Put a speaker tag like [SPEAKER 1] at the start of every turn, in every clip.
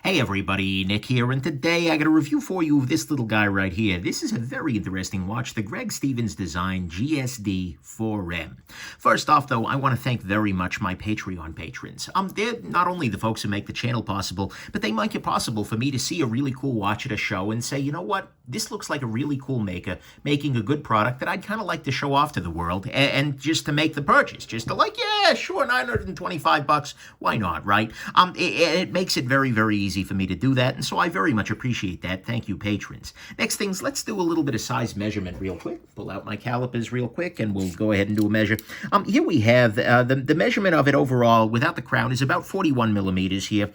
[SPEAKER 1] Hey everybody, Nick here, and today I got a review for you of this little guy right here. This is a very interesting watch, the Greg Stevens design GSD-4M. First off, though, I want to thank very much my Patreon patrons. They're not only the folks who make the channel possible, but they make it possible for me to see a really cool watch at a show and say, you know what, this looks like a really cool maker making a good product that I'd kind of like to show off to the world, and just to make the purchase, just to like, yeah, sure, $925, why not, right? It makes it very, very easy for me to do that, and so I very much appreciate that. Thank you, patrons. Next things, let's do a little bit of size measurement real quick. Pull out my calipers real quick, and we'll go ahead and do a measure. Here we have the measurement of it overall, without the crown, is about 41 millimeters here.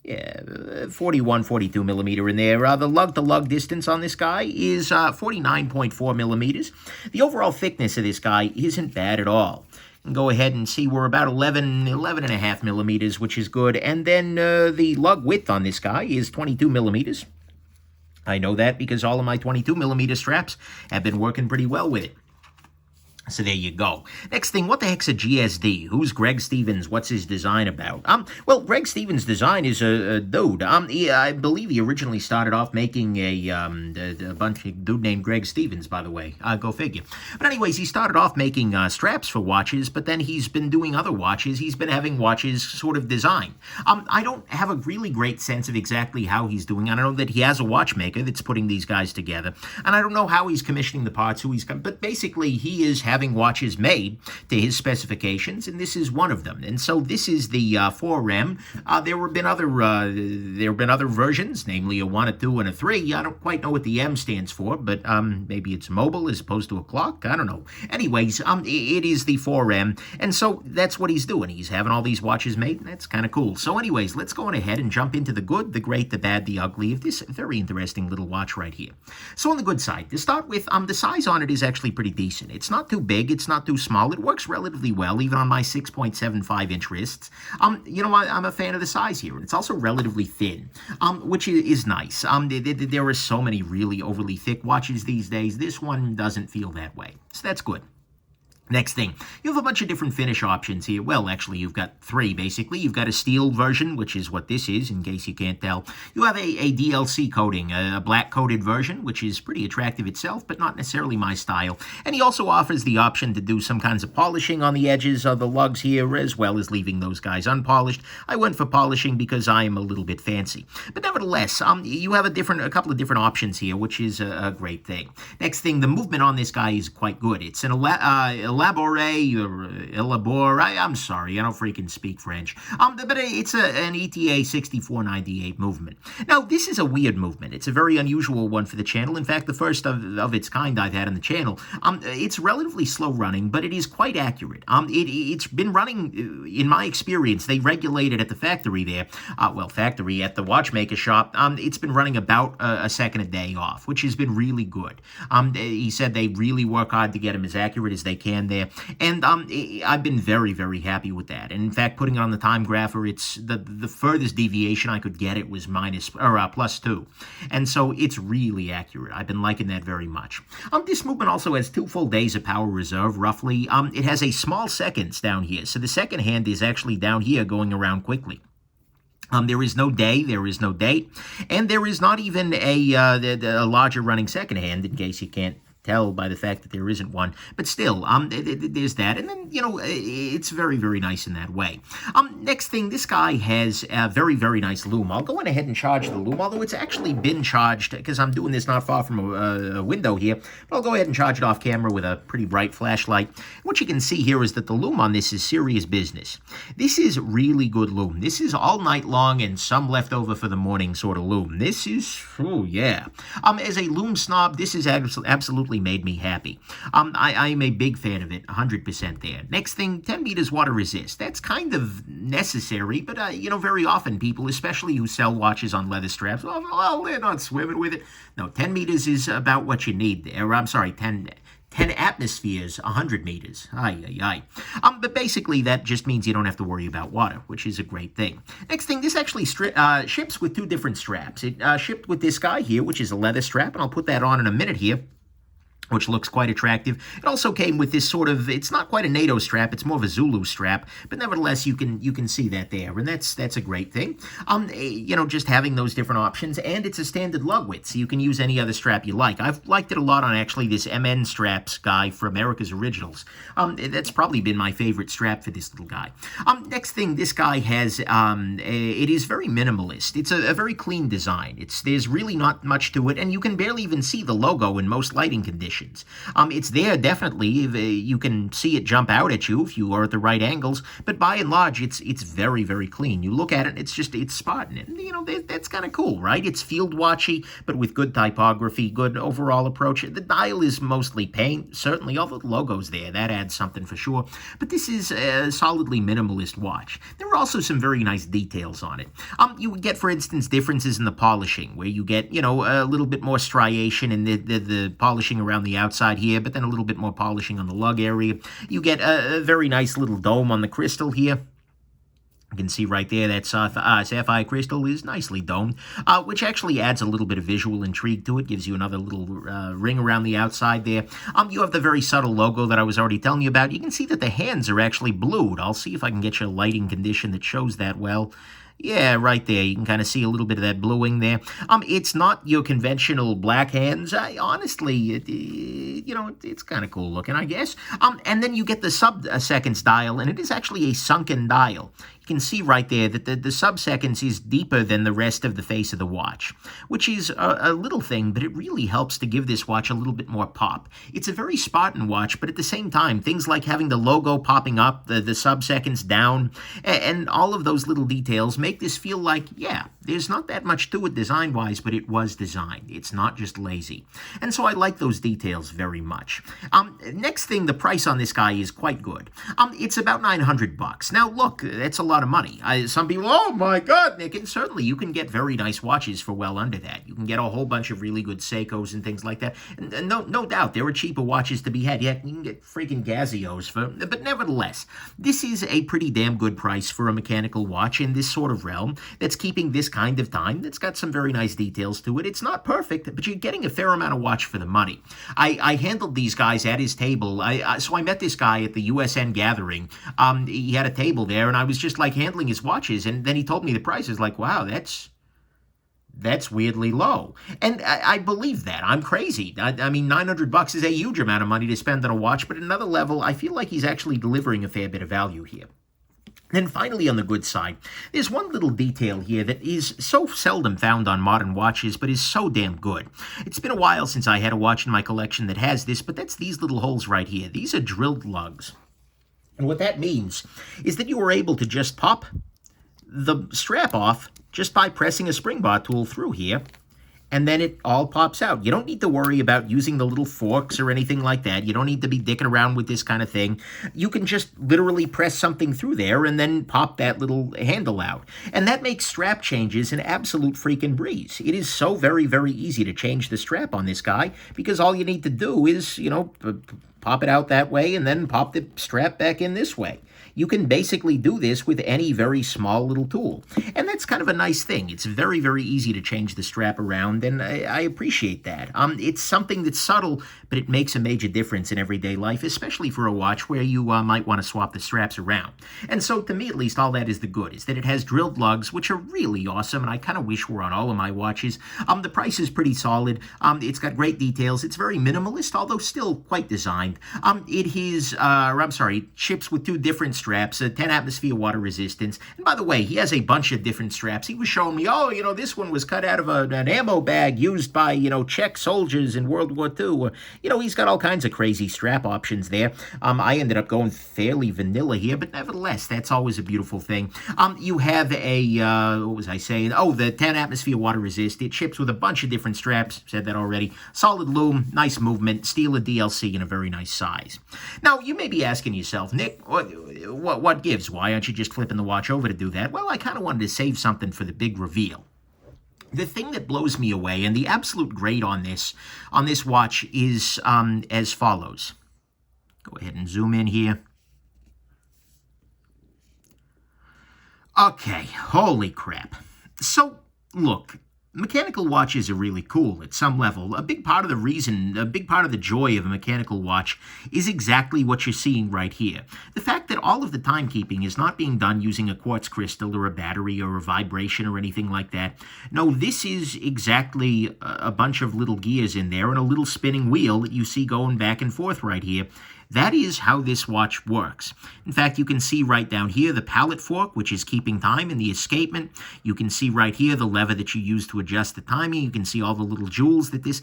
[SPEAKER 1] Yeah, 41, 42 millimeter in there. The lug-to-lug distance on this guy is 49.4 millimeters. The overall thickness of this guy isn't bad at all. Go ahead and see we're about 11 and a half millimeters, which is good. And then the lug width on this guy is 22 millimeters. I know that because all of my 22 millimeter straps have been working pretty well with it. So there you go. Next thing, what the heck's a GSD? Who's Greg Stevens? What's his design about? Well, Greg Stevens' design is a dude. I believe he originally started off making a bunch of dude named Greg Stevens, by the way. Go figure. But anyways, he started off making straps for watches, but then he's been doing other watches. He's been having watches sort of designed. I don't have a really great sense of exactly how he's doing. I know that he has a watchmaker that's putting these guys together, and I don't know how he's commissioning the parts, but basically he is having watches made to his specifications, and this is one of them. And so this is the 4M. There have been other versions, namely a 1, a 2, and a 3. I don't quite know what the M stands for, but maybe it's mobile as opposed to a clock. I don't know. Anyways, it is the 4M, and so that's what he's doing. He's having all these watches made, and that's kind of cool. So anyways, let's go on ahead and jump into the good, the great, the bad, the ugly of this very interesting little watch right here. So on the good side, to start with, the size on it is actually pretty decent. It's not too big, it's not too small. It works relatively well, even on my 6.75-inch wrists. You know, I'm a fan of the size here, and it's also relatively thin, which is nice. There are so many really overly thick watches these days. This one doesn't feel that way, so that's good. Next thing, you have a bunch of different finish options here. Well, actually, you've got 3, basically. You've got a steel version, which is what this is, in case you can't tell. You have a DLC coating, a black-coated version, which is pretty attractive itself, but not necessarily my style. And he also offers the option to do some kinds of polishing on the edges of the lugs here, as well as leaving those guys unpolished. I went for polishing because I am a little bit fancy. But nevertheless, you have a couple of different options here, which is a great thing. Next thing, the movement on this guy is quite good. It's an Elabore, I'm sorry, I don't freaking speak French. But it's an ETA 6498 movement. Now, this is a weird movement. It's a very unusual one for the channel. In fact, the first of its kind I've had on the channel. It's relatively slow running, but it is quite accurate. It's been running, in my experience, they regulate it at the factory there. Factory at the watchmaker shop. It's been running about a second a day off, which has been really good. He said they really work hard to get them as accurate as they can there, and I've been very, very happy with that. And in fact, putting it on the time grapher, it's the furthest deviation I could get it was +2, and so it's really accurate. I've been liking that very much. This movement also has 2 full days of power reserve, roughly. It has a small seconds down here, so the second hand is actually down here going around quickly. There is no day, there is no date, and there is not even a larger running second hand, in case you can't tell by the fact that there isn't one, but still, there's that, and then, you know, it's very, very nice in that way. Next thing, this guy has a very, very nice loom. I'll go on ahead and charge the loom, although it's actually been charged, because I'm doing this not far from a window here, but I'll go ahead and charge it off camera with a pretty bright flashlight. What you can see here is that the loom on this is serious business. This is really good loom. This is all night long and some left over for the morning sort of loom. This is, oh yeah. As a loom snob, this is absolutely made me happy. I'm a big fan of it, 100% there. Next thing, 10 meters water resist. That's kind of necessary, but, you know, very often people, especially who sell watches on leather straps, well, they're not swimming with it. No, 10 meters is about what you need there. I'm sorry, 10 atmospheres, 100 meters. But basically, that just means you don't have to worry about water, which is a great thing. Next thing, this actually ships with 2 different straps. It shipped with this guy here, which is a leather strap, and I'll put that on in a minute here. which looks quite attractive. It also came with this sort of, it's not quite a NATO strap, it's more of a Zulu strap, but nevertheless you can see that there, and that's a great thing. Just having those different options, and it's a standard lug width, so you can use any other strap you like. I've liked it a lot on actually this MN straps guy for America's Originals. That's probably been my favorite strap for this little guy. Next thing, this guy has, it is very minimalist. It's a very clean design. There's really not much to it, and you can barely even see the logo in most lighting conditions. It's there definitely. You can see it jump out at you if you are at the right angles, but by and large, it's very, very clean. You look at it, it's spotting it. That's kind of cool, right? It's field watchy, but with good typography, good overall approach. The dial is mostly paint, certainly, although the logo's there. That adds something for sure. But this is a solidly minimalist watch. There are also some very nice details on it. You would get, for instance, differences in the polishing, where you get, a little bit more striation in the polishing around the outside here, but then a little bit more polishing on the lug area. You get a very nice little dome on the crystal here. You can see right there that sapphire crystal is nicely domed, which actually adds a little bit of visual intrigue to it, gives you another little ring around the outside there. You have the very subtle logo that I was already telling you about. You can see that the hands are actually blued. I'll see if I can get you a lighting condition that shows that well. Yeah, right there. You can kind of see a little bit of that bluing there. It's not your conventional black hands. Honestly, it's kind of cool looking, I guess. And then you get the sub-seconds dial, and it is actually a sunken dial. You can see right there that the sub-seconds is deeper than the rest of the face of the watch, which is a little thing, but it really helps to give this watch a little bit more pop. It's a very Spartan watch, but at the same time, things like having the logo popping up, the sub-seconds down, and all of those little details make this feel like, yeah, there's not that much to it design-wise, but it was designed. It's not just lazy. And so I like those details very much. Next thing, the price on this guy is quite good. It's about $900. Now, look, that's a lot of money. Some people, oh my God, Nick, and certainly you can get very nice watches for well under that. You can get a whole bunch of really good Seikos and things like that. And no doubt, there are cheaper watches to be had. Yet you can get freaking Casios but nevertheless, this is a pretty damn good price for a mechanical watch in this sort of realm that's keeping this kind of time, that's got some very nice details to it. It's not perfect, but you're getting a fair amount of watch for the money. I handled these guys at his table. So I met this guy at the USN gathering. He had a table there, and I was just like handling his watches, and then he told me the price. Is like, wow, that's weirdly low. And I believe that. I'm crazy. I mean, $900 is a huge amount of money to spend on a watch, but at another level, I feel like he's actually delivering a fair bit of value here. Then finally, on the good side, there's one little detail here that is so seldom found on modern watches, but is so damn good. It's been a while since I had a watch in my collection that has this, but that's these little holes right here. These are drilled lugs. And what that means is that you are able to just pop the strap off just by pressing a spring bar tool through here, and then it all pops out. You don't need to worry about using the little forks or anything like that. You don't need to be dicking around with this kind of thing. You can just literally press something through there and then pop that little handle out. And that makes strap changes an absolute freaking breeze. It is so very, very easy to change the strap on this guy because all you need to do is, pop it out that way and then pop the strap back in this way. You can basically do this with any very small little tool. And that's kind of a nice thing. It's very, very easy to change the strap around, and I appreciate that. It's something that's subtle, but it makes a major difference in everyday life, especially for a watch where you might want to swap the straps around. And so, to me at least, all that is the good, is that it has drilled lugs, which are really awesome, and I kind of wish were on all of my watches. The price is pretty solid. It's got great details. It's very minimalist, although still quite designed. It ships with two different straps, 10 atmosphere water resistance. And by the way, he has a bunch of different straps. He was showing me, this one was cut out of an ammo bag used by, Czech soldiers in World War II. He's got all kinds of crazy strap options there. I ended up going fairly vanilla here, but nevertheless, that's always a beautiful thing. You have what was I saying? Oh, the 10 atmosphere water resist. It ships with a bunch of different straps. Said that already. Solid loom, nice movement, steel a DLC in a very nice size. Now, you may be asking yourself, Nick, what gives? Why aren't you just flipping the watch over to do that? Well, I kind of wanted to save something for the big reveal. The thing that blows me away, and the absolute grade on this watch is as follows. Go ahead and zoom in here. Okay, holy crap. So, look, Mechanical watches are really cool at some level. A big part of the joy of a mechanical watch is exactly what you're seeing right here. The fact that all of the timekeeping is not being done using a quartz crystal or a battery or a vibration or anything like that. No, this is exactly a bunch of little gears in there and a little spinning wheel that you see going back and forth right here. That is how this watch works. In fact, you can see right down here the pallet fork, which is keeping time, and the escapement. You can see right here the lever that you use to adjust the timing. You can see all the little jewels that this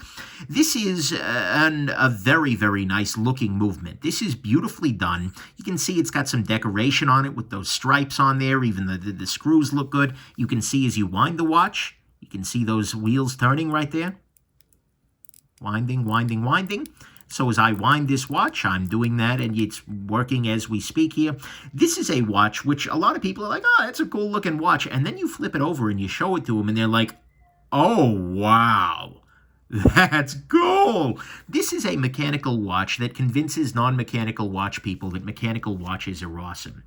[SPEAKER 1] is a very, very nice looking movement. This is beautifully done. You can see it's got some decoration on it with those stripes on there. Even the screws look good. You can see as you wind the watch, you can see those wheels turning right there. Winding, winding, winding. So as I wind this watch, I'm doing that, and it's working as we speak here. This is a watch which a lot of people are like, oh, that's a cool-looking watch. And then you flip it over and you show it to them, and they're like, oh, wow, that's cool. This is a mechanical watch that convinces non-mechanical watch people that mechanical watches are awesome.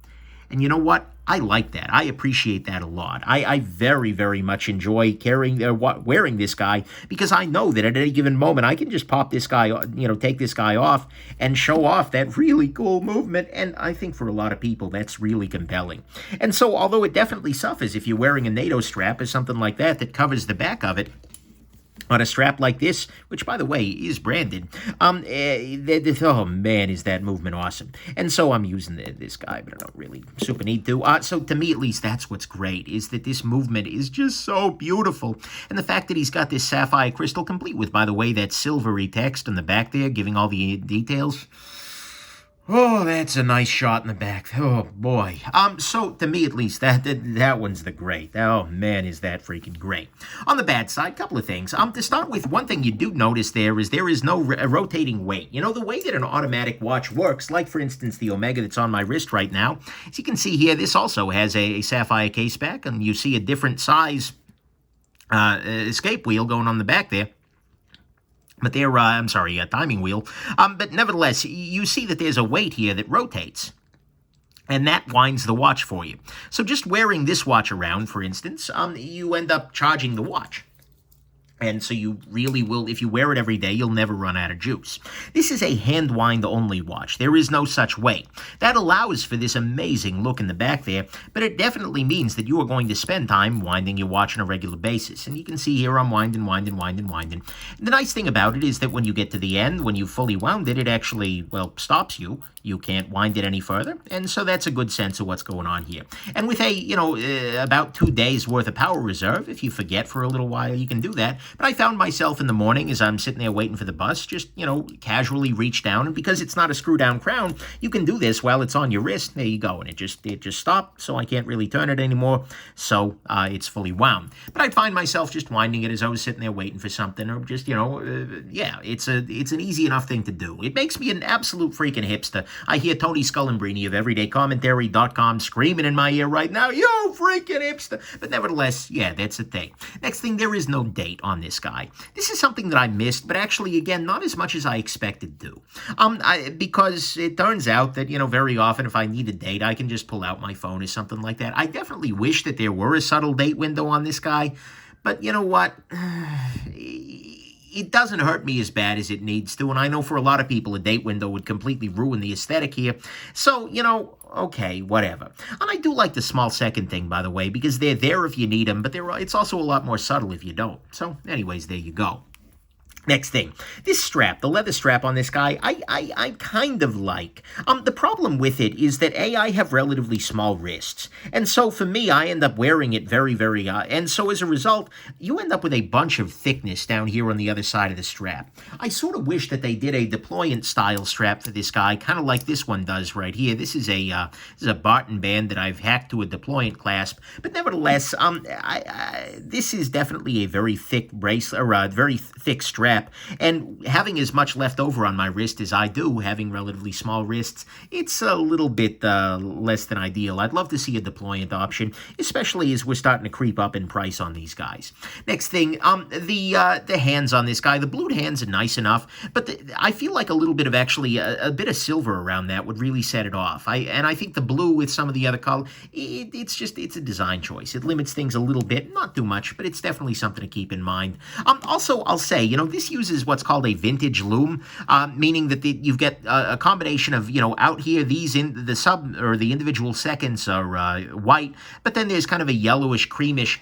[SPEAKER 1] And you know what? I like that. I appreciate that a lot. I very, very much enjoy wearing this guy because I know that at any given moment I can just pop this guy, take this guy off and show off that really cool movement. And I think for a lot of people, that's really compelling. And so, although it definitely suffers if you're wearing a NATO strap or something like that covers the back of it, on a strap like this, which, by the way, is branded, oh, man, is that movement awesome. And so I'm using this guy, but I don't really super need to. So to me, at least, that's what's great, is that this movement is just so beautiful. And the fact that he's got this sapphire crystal, complete with, by the way, that silvery text on the back there, giving all the details. Oh, that's a nice shot in the back. Oh, boy. So, to me, at least, that one's the great. Oh, man, is that freaking great. On the bad side, a couple of things. To start with, one thing you do notice there is no rotating weight. You know, the way that an automatic watch works, like, for instance, the Omega that's on my wrist right now, as you can see here, this also has a sapphire case back, and you see a different size escape wheel going on the back there. But timing wheel. But nevertheless, you see that there's a weight here that rotates. And that winds the watch for you. So just wearing this watch around, for instance, you end up charging the watch. And so you really will, if you wear it every day, you'll never run out of juice. This is a hand wind only watch. There is no such weight. That allows for this amazing look in the back there, but it definitely means that you are going to spend time winding your watch on a regular basis. And you can see here I'm winding. The nice thing about it is that when you get to the end, when you've fully wound it, it actually, stops you. You can't wind it any further. And so that's a good sense of what's going on here. And with about 2 days worth of power reserve, if you forget for a little while, you can do that. But I found myself in the morning as I'm sitting there waiting for the bus, just, casually reach down. And because it's not a screw-down crown, you can do this while it's on your wrist. There you go. And it just stopped, so I can't really turn it anymore. So it's fully wound. But I'd find myself just winding it as I was sitting there waiting for something. Or just, it's an easy enough thing to do. It makes me an absolute freaking hipster. I hear Tony Scullambrini of EverydayCommentary.com screaming in my ear right now, you freaking hipster. But nevertheless, yeah, that's the thing. Next thing, there is no date on this guy. This is something that I missed, but actually, again, not as much as I expected to. Because it turns out that, very often if I need a date, I can just pull out my phone or something like that. I definitely wish that there were a subtle date window on this guy, but you know what? It doesn't hurt me as bad as it needs to, and I know for a lot of people a date window would completely ruin the aesthetic here. So, okay, whatever. And I do like the small second thing, by the way, because they're there if you need them, but it's also a lot more subtle if you don't. So, anyways, there you go. Next thing, this strap, the leather strap on this guy, I kind of like. The problem with it is that I have relatively small wrists. And so for me, I end up wearing it very, very, and so as a result, you end up with a bunch of thickness down here on the other side of the strap. I sort of wish that they did a deployant style strap for this guy, kind of like this one does right here. This is a Barton band that I've hacked to a deployant clasp. But nevertheless, this is definitely a very thick bracelet, or a very thick strap. strap. And having as much left over on my wrist as I do, having relatively small wrists, it's a little bit less than ideal. I'd love to see a deployant option, especially as we're starting to creep up in price on these guys. Next thing, the hands on this guy. The blued hands are nice enough, but I feel like a little bit of actually a bit of silver around that would really set it off. I think the blue with some of the other color, it's a design choice. It limits things a little bit, not too much, but it's definitely something to keep in mind. Also, I'll say, this uses what's called a vintage loom, meaning that you've got a combination of, out here, the individual seconds are white, but then there's kind of a yellowish, creamish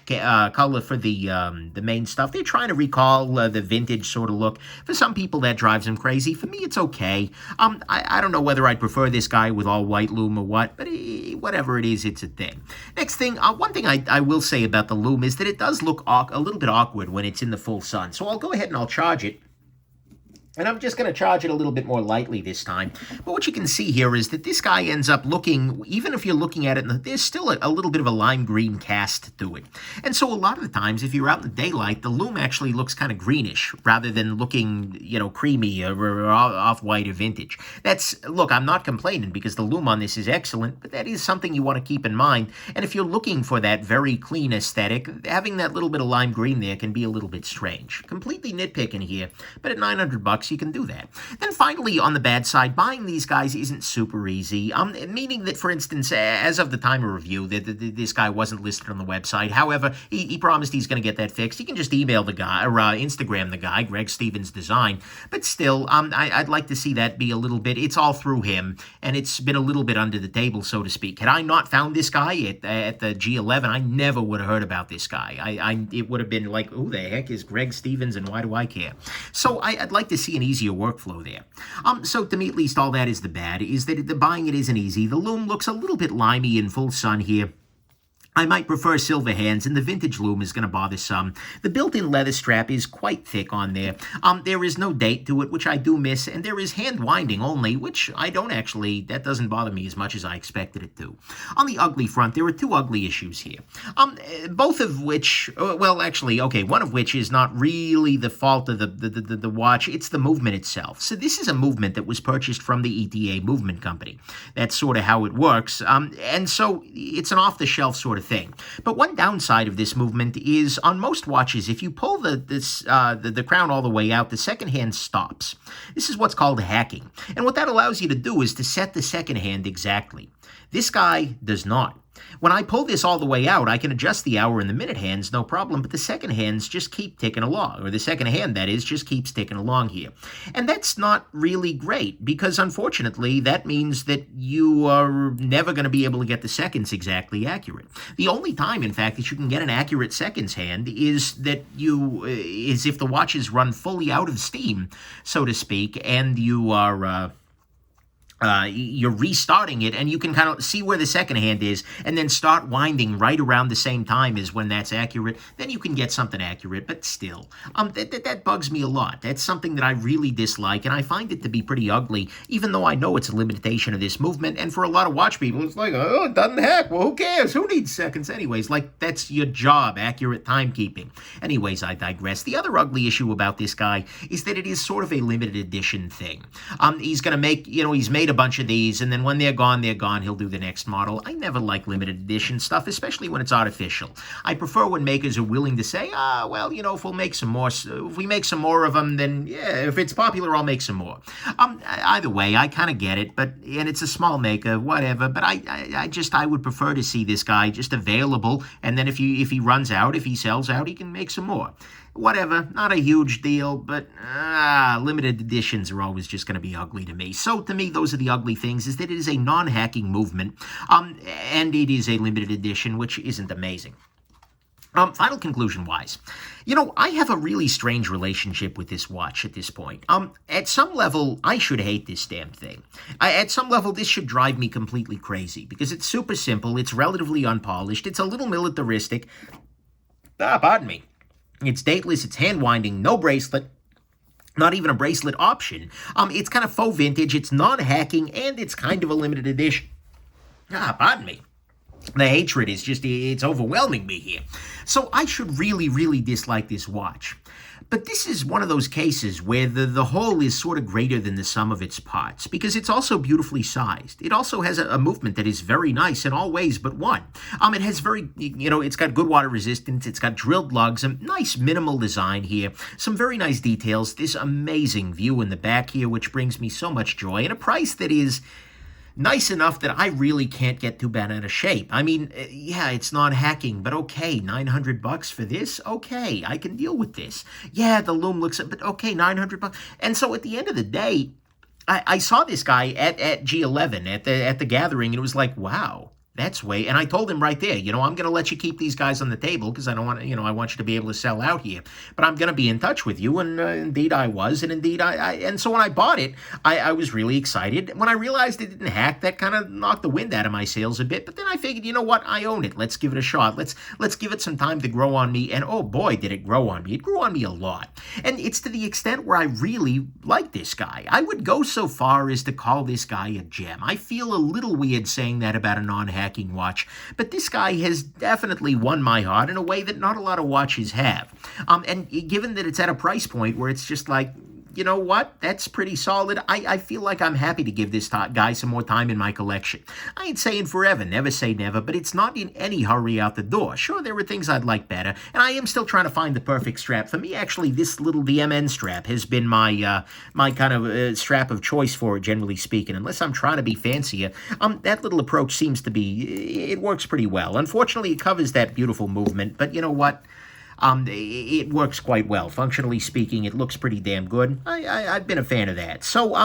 [SPEAKER 1] color for the main stuff. They're trying to recall the vintage sort of look. For some people, that drives them crazy. For me, it's okay. I don't know whether I'd prefer this guy with all white loom or what, but whatever it is, it's a thing. Next thing, one thing I will say about the loom is that it does look a little bit awkward when it's in the full sun. So I'll go ahead and I'll charge it. And I'm just going to charge it a little bit more lightly this time. But what you can see here is that this guy ends up looking, even if you're looking at it, there's still a little bit of a lime green cast to it. And so a lot of the times, if you're out in the daylight, the loom actually looks kind of greenish rather than looking, creamy or off-white or vintage. Look, I'm not complaining because the loom on this is excellent, but that is something you want to keep in mind. And if you're looking for that very clean aesthetic, having that little bit of lime green there can be a little bit strange. Completely nitpicking here, but at $900, you can do that. Then finally, on the bad side, buying these guys isn't super easy, meaning that, for instance, as of the time of review, this guy wasn't listed on the website. However, he promised he's going to get that fixed. You can just email the guy or Instagram the guy, Greg Stevens Design. But still, I'd like to see that be a little bit, it's all through him, and it's been a little bit under the table, so to speak. Had I not found this guy at the G11, I never would have heard about this guy. It would have been like, who the heck is Greg Stevens and why do I care? So I'd like to see an easier workflow there. So to me, at least, all that is the bad, is that the buying it isn't easy. The loom looks a little bit limey in full sun here. I might prefer silver hands, and the vintage loom is going to bother some. The built-in leather strap is quite thick on there. There is no date to it, which I do miss, and there is hand winding only, which I don't actually, that doesn't bother me as much as I expected it to. On the ugly front, there are two ugly issues here. Both of which, well, actually, okay, one of which is not really the fault of the watch, it's the movement itself. So this is a movement that was purchased from the ETA Movement Company. That's sort of how it works, and so it's an off-the-shelf sort of thing. But one downside of this movement is on most watches, if you pull the crown all the way out, the second hand stops. This is what's called hacking. And what that allows you to do is to set the second hand exactly. This guy does not. When I pull this all the way out, I can adjust the hour and the minute hands, no problem, but the second hands just keep ticking along, or the second hand, that is, just keeps ticking along here. And that's not really great, because unfortunately, that means that you are never going to be able to get the seconds exactly accurate. The only time, in fact, that you can get an accurate seconds hand is if the watch is run fully out of steam, so to speak, and you are you're restarting it, and you can kind of see where the second hand is, and then start winding right around the same time as when that's accurate. Then you can get something accurate, but still, that bugs me a lot. That's something that I really dislike, and I find it to be pretty ugly, even though I know it's a limitation of this movement, and for a lot of watch people, it's like, oh, it doesn't hack. Well, who cares? Who needs seconds anyways? Like, that's your job, accurate timekeeping. Anyways, I digress. The other ugly issue about this guy is that it is sort of a limited edition thing. He's going to make, he's made a bunch of these, and then when they're gone, he'll do the next model. I never like limited edition stuff, especially when it's artificial. I prefer when makers are willing to say, well, if we make some more of them, then yeah, if it's popular, I'll make some more. Either way, I kind of get it, and it's a small maker, whatever, but I would prefer to see this guy just available, and then if he runs out, if he sells out, he can make some more. Whatever, not a huge deal, but limited editions are always just going to be ugly to me. So to me, those are the ugly things, is that it is a non-hacking movement, and it is a limited edition, which isn't amazing. Final conclusion-wise, I have a really strange relationship with this watch at this point. At some level, I should hate this damn thing. At some level, this should drive me completely crazy, because it's super simple, it's relatively unpolished, it's a little militaristic. Pardon me. It's dateless, it's hand-winding, no bracelet, not even a bracelet option. It's kind of faux vintage, it's non-hacking, and it's kind of a limited edition. Pardon me. The hatred is just, it's overwhelming me here. So I should really, really dislike this watch. But this is one of those cases where the whole is sort of greater than the sum of its parts, because it's also beautifully sized. It also has a movement that is very nice in all ways but one. It has it's got good water resistance, it's got drilled lugs, a nice minimal design here, some very nice details, this amazing view in the back here, which brings me so much joy, and a price that is nice enough that I really can't get too bad out of shape. I mean, yeah, it's not hacking, but okay, $900 for this? Okay, I can deal with this. Yeah, the loom looks, but okay, $900. And so at the end of the day, I saw this guy at G11, at the gathering, and it was like, wow. That's way, and I told him right there, I'm going to let you keep these guys on the table because I don't want to, I want you to be able to sell out here. But I'm going to be in touch with you, and indeed I was, and indeed and so when I bought it, I was really excited. When I realized it didn't hack, that kind of knocked the wind out of my sails a bit. But then I figured, you know what, I own it. Let's give it a shot. Let's give it some time to grow on me. And oh boy, did it grow on me. It grew on me a lot, and it's to the extent where I really like this guy. I would go so far as to call this guy a gem. I feel a little weird saying that about a non-hacking watch, but this guy has definitely won my heart in a way that not a lot of watches have. And given that it's at a price point where it's just like, you know what, that's pretty solid, I feel like I'm happy to give this guy some more time in my collection. I ain't saying forever, never say never, but it's not in any hurry out the door. Sure, there are things I'd like better, and I am still trying to find the perfect strap. For me, actually, this little DMN strap has been my my kind of strap of choice for it, generally speaking. Unless I'm trying to be fancier, that little approach seems to be, it works pretty well. Unfortunately, it covers that beautiful movement, but you know what? It works quite well. Functionally speaking, it looks pretty damn good. I've been a fan of that. So,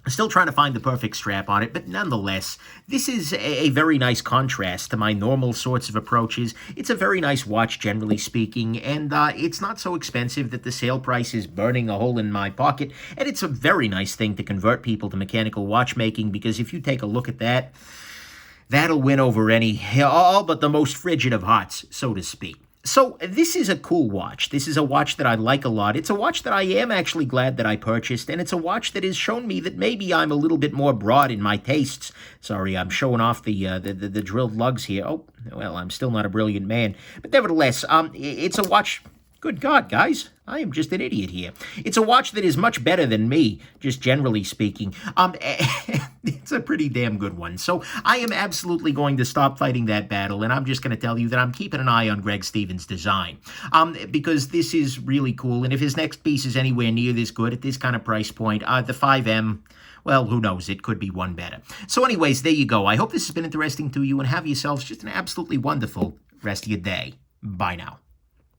[SPEAKER 1] still trying to find the perfect strap on it, but nonetheless, this is a very nice contrast to my normal sorts of approaches. It's a very nice watch, generally speaking, and it's not so expensive that the sale price is burning a hole in my pocket, and it's a very nice thing to convert people to mechanical watchmaking, because if you take a look at that, that'll win over all but the most frigid of hearts, so to speak. So this is a cool watch. This is a watch that I like a lot. It's a watch that I am actually glad that I purchased, and it's a watch that has shown me that maybe I'm a little bit more broad in my tastes. Sorry, I'm showing off the drilled lugs here. Oh, well, I'm still not a brilliant man. But nevertheless, it's a watch. Good God, guys, I am just an idiot here. It's a watch that is much better than me, just generally speaking. It's a pretty damn good one. So I am absolutely going to stop fighting that battle, and I'm just going to tell you that I'm keeping an eye on Greg Stevens' design, because this is really cool, and if his next piece is anywhere near this good at this kind of price point, the 5M, well, who knows? It could be one better. So anyways, there you go. I hope this has been interesting to you, and have yourselves just an absolutely wonderful rest of your day. Bye now.